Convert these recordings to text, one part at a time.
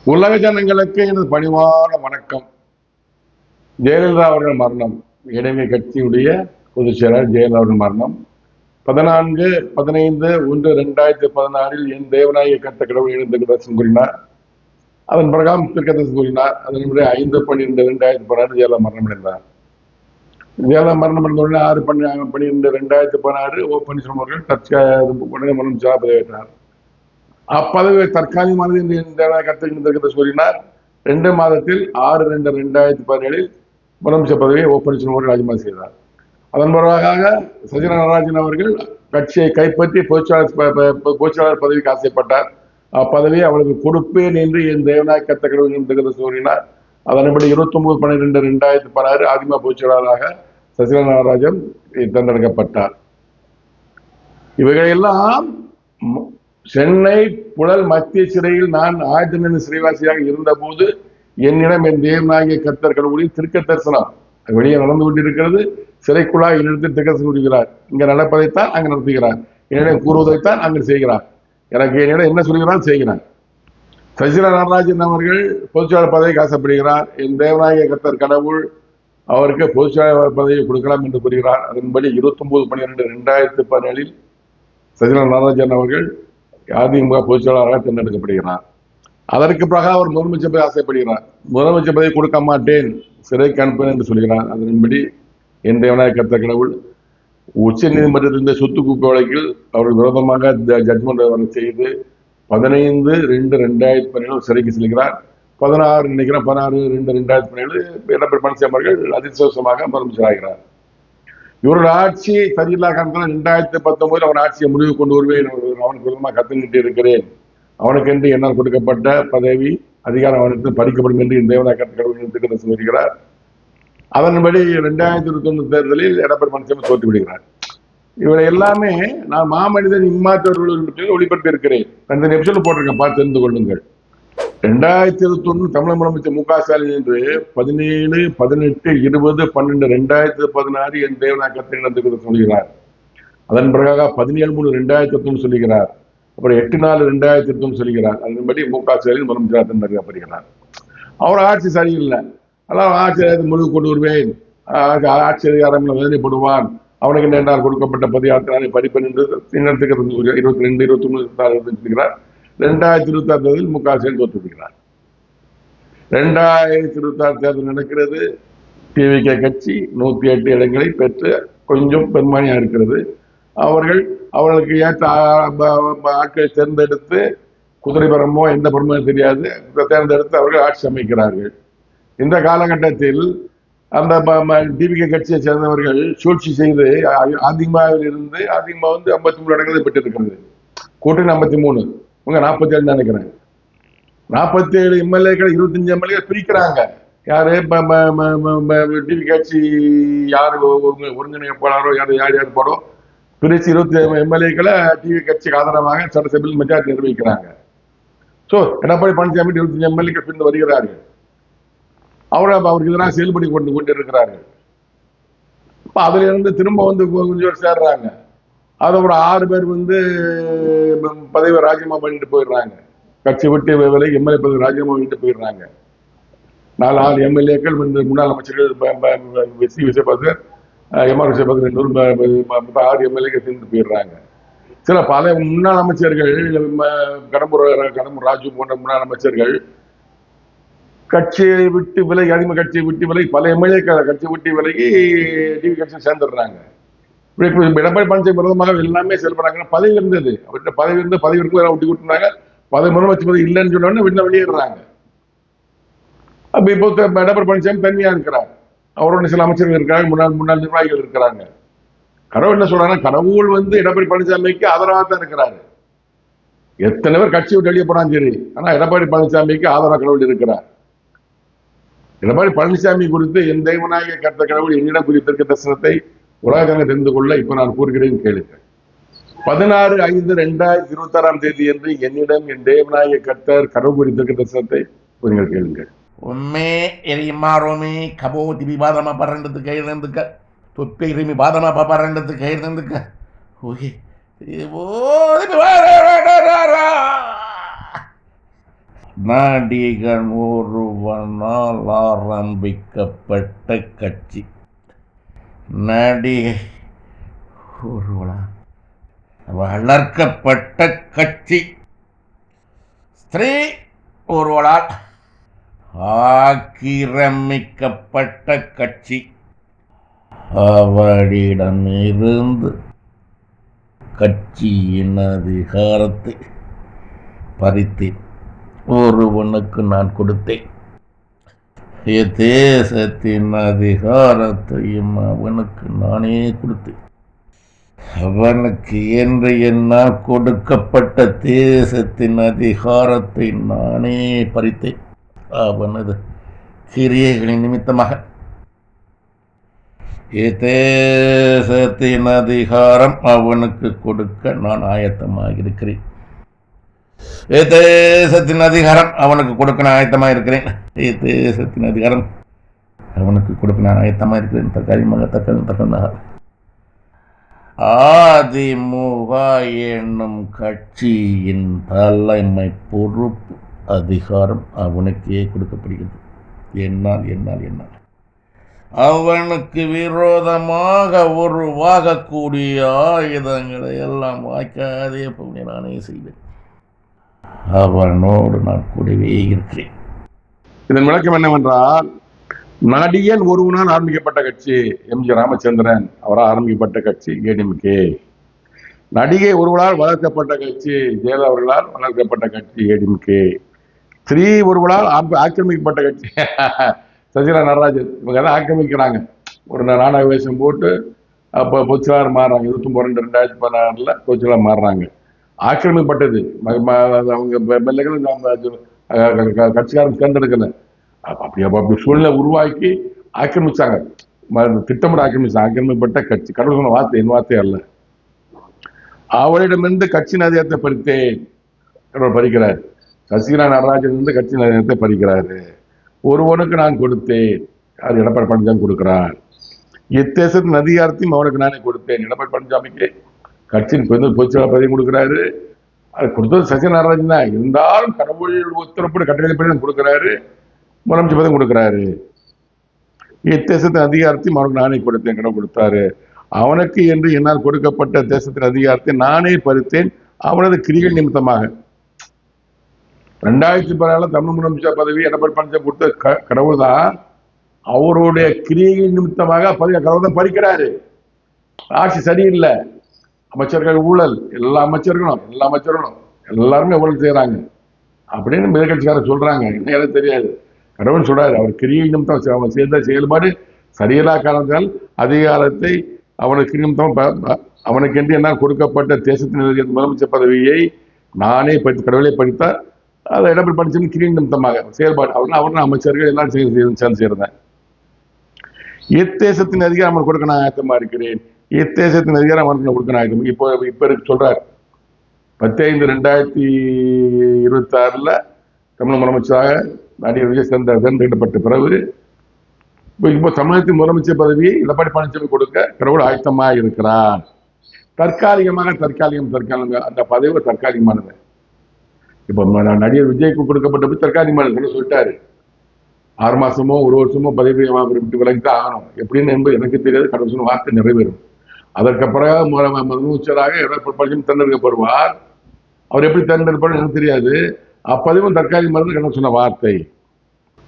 உலக ஜனங்களுக்கு எனது பணிவான வணக்கம். ஜெயலலிதா அவர்கள் மரணம். இடைமை கட்சியுடைய பொதுச் செயலாளர் ஜெயலலிதா அவர்கள் மரணம் 14-15-1-2016 என் தேவநாயக கர்த்த கடவுள் எழுந்த தரிசனம் கூறினார். அதன் பிரகாரம் திருக்கதரிசனம் கூறினார். அதன்படி 5-12-2016 ஜெயலலிதா மரணம் அடைந்தார். ஜெயலலிதா மரணம் அடைந்தவுடனே 6-12-2016 ஓ பன்னீர்செல்வம் அவர்கள் உடனே முதலமைச்சராக பதவியேற்றார். அப்பதவி தற்காலிகமானது என்று கருத்து கூறினார். 2 மாதத்தில் 6-2-2017 முதலமைச்சர் பதவியை ஓ பன்னீர்செல்வம் அவர்கள் ராஜினாமா செய்தார். அதன் பிறகாக சஜினா நடராஜன் அவர்கள் கட்சியை கைப்பற்றி பொதுச்செயலாளர் பதவிக்கு ஆசைப்பட்டார். அப்பதவியை அவளுக்கு கொடுப்பேன் என்று என் தேவநாயக கர்த்த கடவுள் கூறினார். அதன்படி 29-12-2016 அதிமுக பொதுச்செயலாளராக சஜினா நடராஜன் தேர்ந்தெடுக்கப்பட்டார். இவைகளெல்லாம் சென்னை புழல் மத்திய சிறையில் நான் ஆயுதமேந்திர சிறைவாசியாக இருந்த போது என்னிடம் என் தேவநாயக கர்த்தர் கடவுளின் திருக்க தரிசனம் வெளியே நடந்து கொண்டிருக்கிறது. சிறைக்குள்ளாக என்னிடத்தில் திருக்க தரிசனம் கூறுகிறார். இங்க நடப்பதைத்தான் அங்கு நடத்துகிறார், என்னிடம் கூறுவதைத்தான் அங்கு செய்கிறார். எனக்கு என்னிடம் என்ன சொல்கிறார் செய்கிறார். சசிகலா நடராஜன் அவர்கள் பொதுச்செயலாளர் பதவிக்கு ஆசைப்படுகிறார். என் தேவநாயக கர்த்தர் கடவுள் அவருக்கு பொதுச்செயலாளர் பதவியை கொடுக்கலாம் என்று கூறுகிறார். அதன்படி 29-12-2017 சசிகலா நடராஜன் அவர்கள் அதிமுக பொதுச்செயலாளராக தேர்ந்தெடுக்கப்படுகிறார். அதற்கு பிறகு அவர் முதலமைச்சர் பதவி ஆசைப்படுகிறார். முதலமைச்சர் பதவி கொடுக்க மாட்டேன், சிறைக்கு அனுப்பேன் என்று சொல்கிறார். அதன்படி என் தேவநாயக கர்த்தர் கடவுள் உச்ச நீதிமன்றத்தின் சொத்து குவிப்பு வழக்கில் அவர்கள் விரோதமாக ஜட்மெண்ட் செய்து 15-2-2017 சிறைக்கு செல்கிறார். 16-2-2017 எடப்பாடி பழனிசாமி அவர்கள் அதிர்ஷ்டவசமாக முதலமைச்சர் ஆகிறார். இவருடைய ஆட்சி சரியில்லா காரணத்தால் 2019 அவன் ஆட்சியை முடிவு கொண்டு வருவேன், அவனுக்கு விரோதமாக கத்துக்கிட்டு இருக்கிறேன், அவனுக்கு என்று என்னால் கொடுக்கப்பட்ட பதவி அதிகாரம் அவனுக்கு படிக்கப்படும் என்று இந்த தேவநாயக கர்த்தர் கடவுள் சொல்கிறார். அதன்படி 2021 தேர்தலில் எடப்பாடி பழனிசாமி தோற்று விடுகிறார். இவரை எல்லாமே நான் மாமனிதன் இம்மாற்றவர்கள் ஒளிபரப்பி இருக்கிறேன். 2 எபிசோடு போட்டிருக்கேன், பார்த்து தெரிந்து கொள்ளுங்கள். 2021 தமிழக முதலமைச்சர் மு க ஸ்டாலின் என்று 17-18-20-12-2016 என் தேவநாயக கர்த்தர் நடந்து சொல்கிறார். அதன் பிறகாக 17-3-2021 சொல்லுகிறார். அப்புறம் 8-4-2021 சொல்லுகிறார். அதன்படி மு க ஸ்டாலின் முதலமைச்சராக தேர்ந்தெடுக்கப்படுகிறார். அவர் ஆட்சி சரியில்லை, அதான் ஆட்சி முடிவு கொண்டு வருவேன், ஆட்சி அதிகாரம் வேதனைப்படுவான், அவனுக்கு என்னால் கொடுக்கப்பட்ட பதிவாற்றினாலே படிப்பேன் என்று 22-21 சொல்கிறார். 2026 தேர்தலில் மு க ஸ்டாலின் தோற்றுவிக்கிறார். 2026 தேர்தல் நடக்கிறது. டிவிகே கட்சி 108 இடங்களை பெற்று கொஞ்சம் பெரும்பான்மையா இருக்கிறது. அவர்களுக்கு ஏற்ற ஆட்களை தேர்ந்தெடுத்து குதிரை பரமோ எந்த பரமோ தெரியாது தேர்ந்தெடுத்து அவர்கள் ஆட்சி அமைக்கிறார்கள். இந்த காலகட்டத்தில் அந்த டிவிகே கட்சியை சேர்ந்தவர்கள் சூழ்ச்சி செய்து அதிமுகவில் இருந்து அதிமுக 53 இடங்களை பெற்றிருக்கிறது. கூட்டணி 53, உங்க 47 நினைக்கிறேன். 47 எம்எல்ஏக்கள் 25 எம்எல்ஏ பிரிக்கிறாங்க. யாரு டிவி கட்சி யாரு ஒருங்கிணைப்பாளரோ யார் போடோ பிரிச்சு 20 எம்எல்ஏக்களை டிவி கட்சிக்கு ஆதரவாக சட்டசபையில் மெஜாரிட்டி நிர்வகிக்கிறாங்க. ஸோ எடப்பாடி பழனிசாமி 25 எம்எல்ஏக்கள் பிரிந்து வருகிறார்கள். அவருக்கு எதிராக செயல்படி கொண்டு இருக்கிறார்கள். அதுல இருந்து திரும்ப கொஞ்சம் பேர் சேர்றாங்க. அது ஒரு 6 பேர் பதவி ராஜினாமா பண்ணிட்டு போயிடுறாங்க. கட்சி விட்டு விலகி எம்எல்ஏ பதவி ராஜினாமா பண்ணிட்டு போயிடுறாங்க. 4 எம்எல்ஏக்கள் முன்னாள் அமைச்சர்கள் சி விஜயபாஸ்கர், எம்ஆர் விஜயபாஸ்கர் 6 எம்எல்ஏக்கள் சேர்ந்து போயிடுறாங்க. பல முன்னாள் அமைச்சர்கள் கடம்பூர் ராஜு போன்ற முன்னாள் அமைச்சர்கள் கட்சியை விட்டு விலகி அதிமுக கட்சியை விட்டு விலகி பல எம்எல்ஏக்கள் கட்சியை விட்டு விலகி டிவி கட்சியை சேர்ந்துடுறாங்க. எடப்பாடி பழனிசாமி விரோதமாக எல்லாமே செயல்படுறாங்க. பதவி இருந்தது, அவர்கிட்ட பதவி இருந்து பதவி இருக்கும் விட்டு விட்டுனாங்க. பதவி முதலமைச்சர் பதவி இல்லைன்னு சொன்னோடனே வீட்டில் வெளியேறாங்க. அப்ப இப்போ எடப்பாடி பழனிசாமி தனியா இருக்கிறார். அவரோட சில அமைச்சர்கள் இருக்கிறாங்க, முன்னாள் நிர்வாகிகள் இருக்கிறாங்க. கடவுள் என்ன சொல்றாங்கன்னா, கடவுள் எடப்பாடி பழனிசாமிக்கு ஆதரவாக தான் இருக்கிறாரு. எத்தனை பேர் கட்சி விட்டு வெளியே போனாலும் சரி, ஆனா எடப்பாடி பழனிசாமிக்கு ஆதரவாக கடவுள் இருக்கிறார். எடப்பாடி பழனிசாமி குறித்து என் தேவநாயக கர்த்தர் கடவுள் என்னிடம் குறித்திருக்க தரிசனத்தை உலக தெரிந்து கொள்ள இப்ப நான் கூறுகிறேன் கேளுங்க. 16-5-2026 என்று என்னிடம் என் தேவநாயக கர்த்தர் கடவுள் குறித்திருக்க தரிசனத்தை நீங்கள் கேளுங்கள். ಒಮ್ಮೆ ಎರಿಮಾರೋಮಿ ಕಬೋತಿ ವಿವಾದಮ ಪರಂಡದ್ದು ಕೈದಂದಕ್ಕ ತೊಪ್ಪೆ ಇರಿಮಿ ಬಾದಮ ಪರಂಡದ್ದು ಕೈದಂದಕ್ಕ ಹೋಗಿ நடிகன் ஒருவனால் ஆரம்பிக்கப்பட்ட கட்சி. நடிகை ஒருவனால் வளர்க்கப்பட்ட கட்சி. ஸ்திரீ ஒருவனால் ஆக்கிரமிக்கப்பட்ட கட்சி. அவளிடமிருந்து கட்சியின் அதிகாரத்தை பறித்தேன். ஒருவனுக்கு நான் கொடுத்தேன். தேசத்தின் அதிகாரத்தையும் அவனுக்கு நானே கொடுத்தேன். அவனுக்கு என்று என்னால் கொடுக்கப்பட்ட தேசத்தின் அதிகாரத்தை நானே பறித்தேன். அவனது கிரியைகளின் நிமித்தமாக தேசத்தின் அதிகாரம் அவனுக்கு கொடுக்க நான் ஆயத்தமாக இருக்கிறேன். தேசத்தின் அதிகாரம் அவனுக்கு கொடுக்க நான் ஆயத்தமாக இருக்கிறேன். தேசத்தின் அதிகாரம் அவனுக்கு கொடுக்க நான் ஆயத்தமாக இருக்கிறேன். தற்காலிகமாக தக்கதாக அதிமுக என்னும் கட்சியின் தலைமை பொறுப்பு அதிகாரம் அவனுக்கே கொடுக்கப்படுகிறது. என்னால் அவனுக்கு விரோதமாக உருவாகக்கூடிய ஆயுதங்களை எல்லாம் வாய்க்காதே போய் நானே செய்வேன். அவனோடு நான் கூடவே இருக்கிறேன். இதன் விளக்கம் என்னவென்றால், நடிகன் ஒருவனால் ஆரம்பிக்கப்பட்ட கட்சி எம்ஜி ராமச்சந்திரன் அவரால் ஆரம்பிக்கப்பட்ட கட்சி ஏடிஎம்கே. நடிகை ஒருவரால் வளர்க்கப்பட்ட கட்சி ஜெயலலிதா அவர்களால் வளர்க்கப்பட்ட கட்சி ஏடிஎம்கே. ஸ்திரீ ஒருவரால் ஆக்கிரமிக்கப்பட்ட கட்சி சசிகலா நடராஜன். இவங்க தான் ஆக்கிரமிக்கிறாங்க. ஒரு நாடக வேஷம் போட்டு அப்போ பொச்சிலார் மாறுறாங்க. 22/2/2016 பொச்சிலார் மாறுறாங்க. ஆக்கிரமிக்கப்பட்டது. அவங்க எம்எல்ஏக்கள் கட்சிக்காரன் தேர்ந்தெடுக்கல. அப்படி சூழ்நிலை உருவாக்கி ஆக்கிரமிச்சாங்க. திட்டமிட ஆக்கிரமிச்சாங்க. ஆக்கிரமிக்கப்பட்ட கட்சி. கடவுள் சொன்ன வார்த்தை, என் வார்த்தை அல்ல. அவளிடமிருந்து கட்சியின் அதிகாரத்தை பறித்தேன். கடவுள் பறிக்கிறார். சசிகலா நடராஜன் இருந்து கட்சியின் அதிகாரத்தை பறிக்கிறாரு. ஒருவனுக்கு நான் கொடுத்தேன். அது எடப்பாடி பழனிசாமி கொடுக்கிறார். இத்தேசத்தின் அதிகாரத்தையும் அவனுக்கு நானே கொடுத்தேன். எடப்பாடி பழனிசாமிக்கு கட்சியின் பொதுச்செயலாளர் பதவி கொடுக்கிறாரு. அது கொடுத்தது சசிகலா நடராஜன் தான். இருந்தாலும் கடவுள் உத்தரப்படி கட்டளைப்படி கொடுக்கிறாரு. முதலமைச்சர் பதவி கொடுக்கிறாரு. இத்தேசத்தின் அதிகாரத்தையும் அவனுக்கு நானே கொடுத்தேன். கடவுள் கொடுத்தாரு. அவனுக்கு என்று என்னால் கொடுக்கப்பட்ட தேசத்தின் அதிகாரத்தை நானே பறித்தேன். அவனது கிரிகள் நிமித்தமாக 2014 தமிழ் முதலமைச்சர் பதவி எடப்பாடி பழனிசாமி கொடுத்த கடவுள் தான். அவருடைய கிரியை நிமித்தமாக பதவி கடவுள் தான் பறிக்கிறாரு. ஆட்சி சரியில்லை, அமைச்சர்கள் ஊழல், எல்லா அமைச்சர்களும் எல்லாருமே ஊழல் செய்யறாங்க அப்படின்னு எதிர்கட்சிக்காரர் சொல்றாங்க. எனக்கு தெரியாது. கடவுள் சொல்றாரு, அவர் கிரியை நிமித்தம் அவன் செய்த செயல்பாடு சரியில்லா காரணத்தால் அதிகாரத்தை அவனுக்கு நிமித்தம் அவனுக்கென்று என்ன கொடுக்கப்பட்ட தேசத்தின் முதலமைச்சர் பதவியை நானே கடவுளை படித்தார். அதை எடப்பாடி பழனிசாமி கிரியை நிமித்தமாக செயல்பாடு அவர்கள் அமைச்சர்கள் எல்லாம் சேர்ந்து செய்யறேன். இத்தேசத்தின் அதிகாரம் அவன் கொடுக்க நான் ஆயத்தமா இருக்கிறேன். இத்தேசத்தின் அதிகாரம் அவனுக்கு கொடுக்க நான் ஆயத்தம். இப்ப சொல்றார் 10/5/2026 தமிழ் முதலமைச்சராக நடிகர் விஜய் தேர்ந்தெடுக்கப்பட்ட பிறகு இப்போ தமிழகத்தின் முதலமைச்சர் பதவியை எடப்பாடி பழனிசாமி கொடுக்க கடவுள் ஆயத்தமா இருக்கிறார். தற்காலிகம் அந்த பதவி தற்காலிகமானது. இப்போ நடிகர் விஜய்க்கு கொடுக்கப்பட்ட தற்காலிகமானது சொல்லிட்டாரு. 6 மாசமோ 1 வருஷமோ பதவி விட்டு விலகித்தான் ஆகணும். எப்படின்னு என்பது எனக்கு தெரியாது. கடவுள் சொன்ன வார்த்தை நிறைவேறும். அதற்கு பிறகு முதலமைச்சராக எடப்பாடி பழனிசாமி தேர்ந்தெடுக்கப்படுவார். அவர் எப்படி தேர்ந்தெடுப்பார் எனக்கு தெரியாது. அப்பதவியும் தற்காலிகமானது கடவுள் சொன்ன வார்த்தை.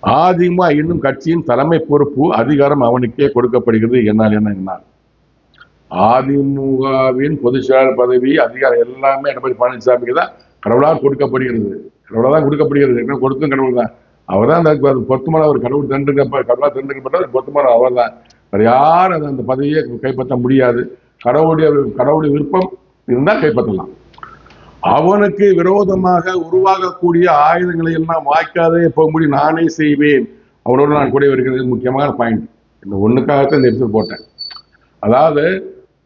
அதிமுக என்னும் கட்சியின் தலைமை பொறுப்பு அதிகாரம் அவனுக்கே கொடுக்கப்படுகிறது. என்ன அதிமுகவின் பொதுச் செயலாளர் பதவி அதிகாரம் எல்லாமே எடப்பாடி பழனிசாமிக்கு தான் கடவுளாக கொடுக்கப்படுகிறது. என்ன கொடுத்தும் கடவுள் தான். அவர் தான் அந்த பொருத்தமான ஒரு கடவுள் கடவுளாக தேர்ந்தெடுக்கப்பட்டார். பொருத்தமான அவர் தான். வேறு யாரும் அந்த பதவியை கைப்பற்ற முடியாது. கடவுளுடைய விருப்பம் இருந்தால் கைப்பற்றலாம். அவனுக்கு விரோதமாக உருவாகக்கூடிய ஆயுதங்களை எல்லாம் வாய்க்காதே போகும்படி நானே செய்வேன். அவனோடு நான் கூட இருக்கிறது முக்கியமான பாயிண்ட். இந்த ஒண்ணுக்காகத்தான் இந்த எபிசோட் போட்டேன். அதாவது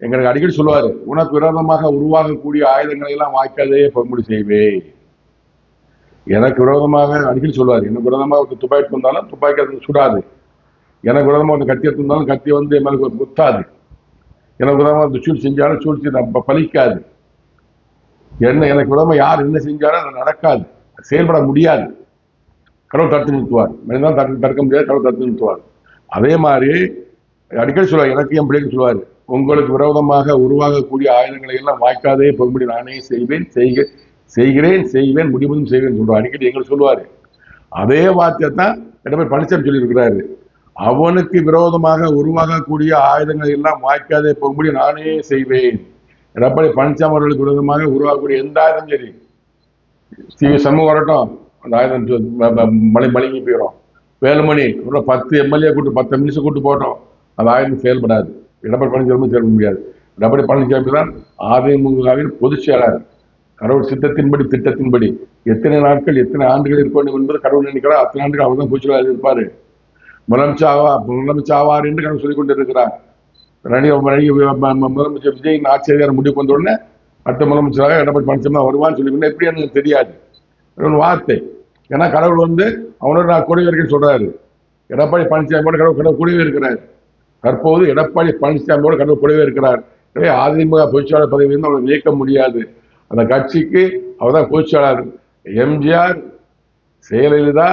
எங்களுக்கு அடிக்கடி சொல்லுவாரு, உனக்கு விரோதமாக உருவாகக்கூடிய ஆயுதங்களை எல்லாம் வாய்க்காதே போகும்படி செய்வேன். எனக்கு விரோதமாக அடிக்கடி சொல்லுவாரு, எனக்கு விரோதமாக ஒரு துப்பாக்கி வந்தாலும் துப்பாக்கி அது சுடாது. எனக்கு விரோதமாக ஒரு கத்தி எடுத்திருந்தாலும் கத்தி வந்து என் மேலே குத்தாது. எனக்கு விரோதமாக சூழ்ச்சி செஞ்சாலும் சூழ்ச்சி பலிக்காது. எனக்கு விரோதமாக யார் என்ன செஞ்சாலும் அது நடக்காது, செயல்பட முடியாது. கடவுள் தடுத்து நிறுத்துவார். மனிதன் தடுக்க முடியாது, கடவுள் தடுத்து நிறுத்துவார். அதே மாதிரி அடிக்கடி சொல்லுவார், எனக்கு என் பிள்ளைக்கு சொல்லுவார், உங்களுக்கு விரோதமாக உருவாகக்கூடிய ஆயுதங்களை எல்லாம் வாய்க்காதே போகும்படி நானே செய்கிறேன் முடிவும் செய்வேன் சொல்றாரு. அடிக்கடி எங்களுக்கு சொல்லுவாரு. அதே வார்த்தையை தான் எடப்பாடி பழனிசாமி சொல்லியிருக்கிறாரு. அவனுக்கு விரோதமாக உருவாகக்கூடிய ஆயுதங்கள் எல்லாம் வாய்க்காதே போகும்படி நானே செய்வேன். எடப்பாடி பழனிசாமி அவர்களுக்கு விரோதமாக உருவாகக்கூடிய எந்த ஆயுதம் சரி சமூகம் வரட்டும், அந்த ஆயுதம் மழுங்கி போயிடும். வேலுமணி 10 எம்எல்ஏ கூட்டு 10 மினிஸ்டர் கூட்டு போட்டோம், அந்த ஆயுதம் செயல்படாது. எடப்பாடி பழனிசாமி செயல்பட முடியாது. எடப்பாடி பழனிசாமி தான் அதிமுகவின் பொதுச் செயலாளர். கடவுள் சித்தத்தின்படி திட்டத்தின்படி எத்தனை நாட்கள் எத்தனை ஆண்டுகள் இருக்க வேண்டும் என்பது கடவுள் நினைக்கிறார். அத்தனை ஆண்டுகள் அவர் தான் பொதுச் செயலாளர் இருப்பாரு. முதலமைச்சர் ஆவார் என்று கடவுள் சொல்லிக் கொண்டிருக்கிறார். முதலமைச்சர் விஜயின் ஆட்சி அதிகாரம் முடிவுக்கு வந்த உடனே அடுத்த முதலமைச்சராக எடப்பாடி பழனிசாமி வருவான்னு சொல்லிக்கொண்டு எப்படி எனக்கு தெரியாது வார்த்தை. ஏன்னா கடவுள் அவனோட நான் கூடவே இருக்கேன்னு சொல்றாரு. எடப்பாடி பழனிசாமியோட கடவுள் கூடவே இருக்கிறார். தற்போது எடப்பாடி பழனிசாமியோட கடவுள் கூடவே இருக்கிறார். எனவே அதிமுக பொதுச்செயலாளர் பதவி அவரை இயக்க முடியாது. அந்த கட்சிக்கு அவர் தான் பொதுச்செயலாளர். எம்ஜிஆர், ஜெயலலிதா,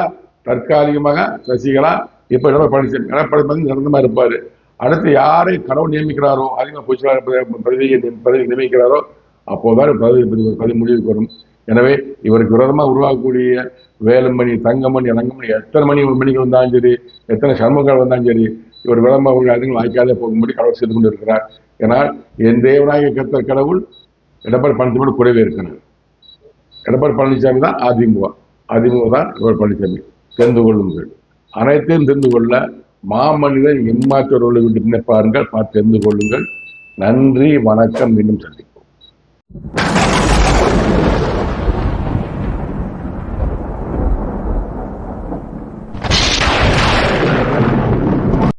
தற்காலிகமாக சசிகலா, இப்ப எடப்பாடி பழனிசாமி நிரந்தரமா இருப்பாரு. அடுத்து யாரை கடவுள் நியமிக்கிறாரோ, அதிமுக பொதுச்செயலாளர் பதவி நியமிக்கிறாரோ அப்போதான் பதவி முடிவுக்கு வரும். எனவே இவருக்கு விரோதமாக உருவாக்கக்கூடிய வேலுமணி, தங்கமணி, இளங்கமணி, எத்தனை மணிகள் வந்தாலும் சரி, எத்தனை சண்முகங்கள் வந்தாலும் சரி, இவர் விரோதமாக அதிகம் வாய்க்காதே போகும்படி கடவுள் செய்து கொண்டு இருக்கிறார். ஏன்னால் என் தேவநாயக கர்த்தர் கடவுள் எடப்பாடி பழனிசாமி கூடவே இருக்கிறார். எடப்பாடி பழனிசாமி தான் அதிமுக தான் எடப்பாடி பழனிசாமி. தெரிந்து கொள்ளுங்கள், அனைத்தையும் தெரிந்து கொள்ள மாமனிதன் எம்மாற்றோர்களை விட்டு நினைப்பாருங்கள், பார்த்து தெரிந்து கொள்ளுங்கள். நன்றி, வணக்கம். மீண்டும் சந்திப்போம்.